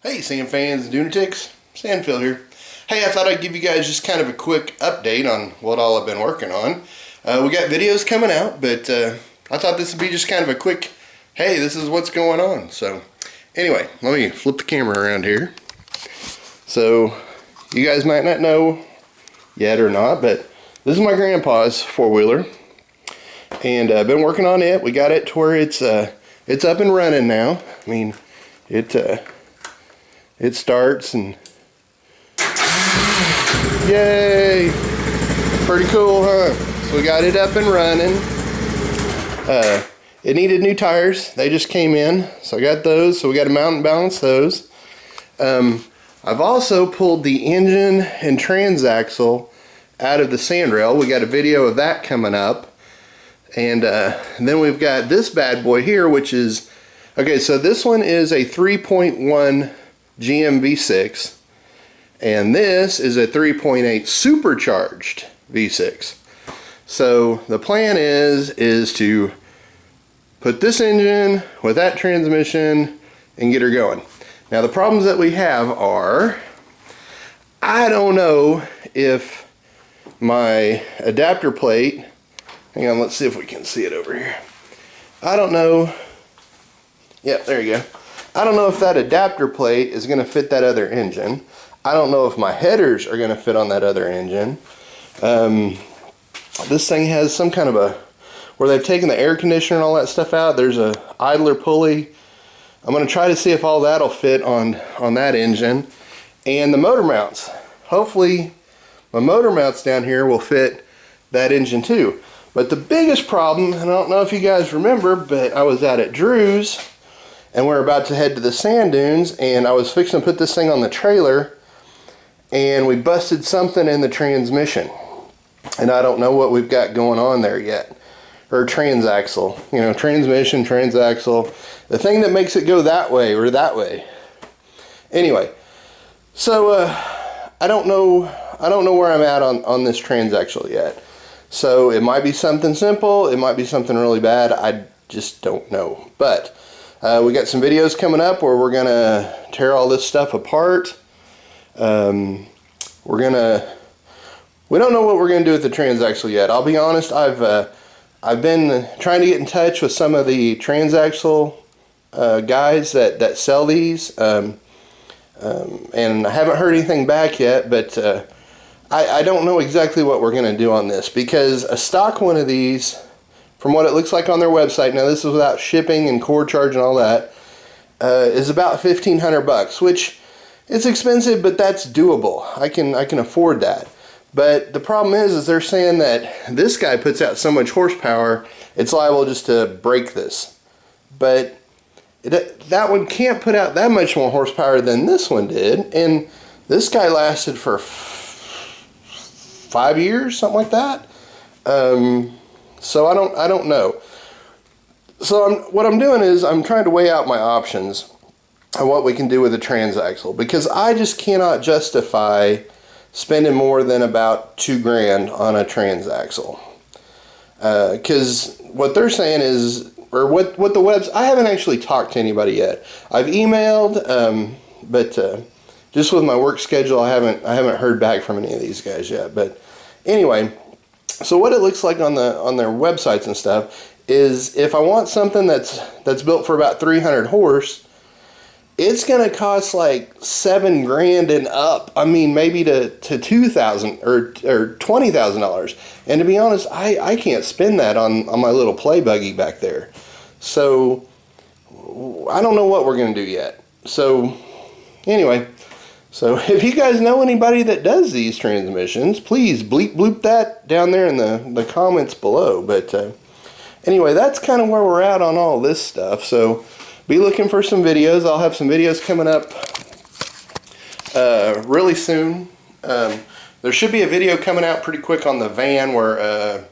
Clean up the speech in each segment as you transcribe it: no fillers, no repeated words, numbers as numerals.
Hey sand fans and Dunatics, Sandphil here. Hey, I thought I'd give you guys just kind of a quick update on what all I've been working on. We got videos coming out, but I thought this would be just kind of a quick, hey, this is what's going on. So anyway, let me flip the camera around here. So you guys might not know yet or not, but this is my grandpa's four-wheeler. And I've been working on it. We got it to where it's up and running now. I mean, it starts and yay! Pretty cool, huh? So we got it up and running. It needed new tires. They just came in, so I got those. So we got to mount and balance those. I've also pulled the engine and transaxle out of the sandrail. We got a video of that coming up. And then we've got this bad boy here, which is, okay, so this one is a 3.1 GM V6, and this is a 3.8 supercharged V6. So the plan is to put this engine with that transmission and get her going. Now the problems that we have are, I don't know if my adapter plate, hang on, let's see if we can see it over here. I don't know. Yep, there you go. I don't know if that adapter plate is going to fit that other engine. I don't know if my headers are going to fit on that other engine. This thing has some kind of a, where they've taken the air conditioner and all that stuff out, there's a idler pulley. I'm going to try to see if all that'll fit on that engine. And the motor mounts. Hopefully my motor mounts down here will fit that engine too. But the biggest problem, and I don't know if you guys remember, but I was out at Drew's and we're about to head to the sand dunes, and I was fixing to put this thing on the trailer and we busted something in the transmission. And I don't know what we've got going on there yet. Or transaxle, you know, transmission, transaxle, the thing that makes it go that way or that way. Anyway, so I don't know where I'm at on this transaxle yet. So it might be something simple, it might be something really bad, I just don't know. But we got some videos coming up where we're gonna tear all this stuff apart. We don't know what we're gonna do with the transaxle yet. I'll be honest, I've been trying to get in touch with some of the transaxle guys that sell these, and I haven't heard anything back yet, but I don't know exactly what we're going to do on this, because a stock one of these, from what it looks like on their website, now this is without shipping and cord charge and all that, is about $1,500, which is expensive, but that's doable. I can afford that. But the problem is they're saying that this guy puts out so much horsepower, it's liable just to break this. But that one can't put out that much more horsepower than this one did, and this guy lasted for 5 years, something like that. So I don't know. So what I'm doing is I'm trying to weigh out my options on what we can do with the transaxle, because I just cannot justify spending more than about $2,000 on a transaxle. Because what they're saying is, or what the webs, I haven't actually talked to anybody yet. I've emailed, but just with my work schedule, I haven't heard back from any of these guys yet. But anyway, so what it looks like on their websites and stuff is, if I want something that's built for about 300 horse, it's gonna cost like $7,000 and up. I mean, maybe to $2,000 or $20,000. And to be honest, I can't spend that on my little play buggy back there. So I don't know what we're gonna do yet. So anyway, so if you guys know anybody that does these transmissions, please bleep bloop that down there in the comments below. But anyway, that's kind of where we're at on all this stuff. So be looking for some videos. I'll have some videos coming up really soon. There should be a video coming out pretty quick on the van where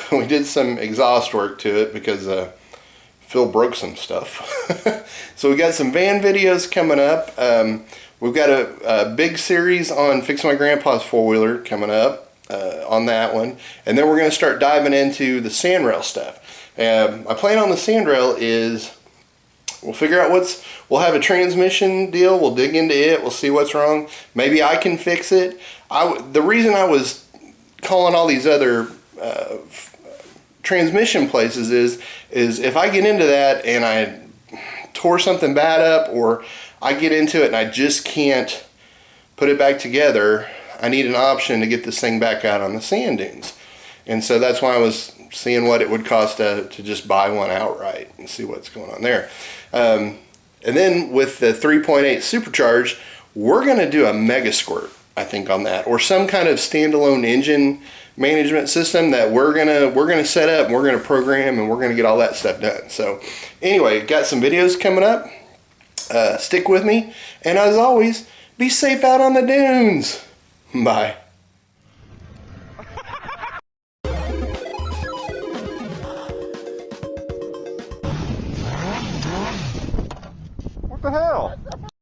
we did some exhaust work to it because Phil broke some stuff. So we got some van videos coming up. We've got a big series on fixing my grandpa's four-wheeler coming up on that one. And then we're going to start diving into the sandrail stuff. My plan on the sandrail is We'll figure out we'll have a transmission deal. We'll dig into it. We'll see what's wrong. Maybe I can fix it. The reason I was calling all these other transmission places is if I get into that and I tore something bad up, or I get into it and I just can't put it back together, I need an option to get this thing back out on the sand dunes. And so that's why I was seeing what it would cost to just buy one outright and see what's going on there. And then with the 3.8 supercharged, we're going to do a mega squirt, I think, on that, or some kind of standalone engine management system that we're gonna set up, and we're gonna program, and we're gonna get all that stuff done. So anyway, got some videos coming up. Stick with me, and as always, be safe out on the dunes. Bye. What the hell?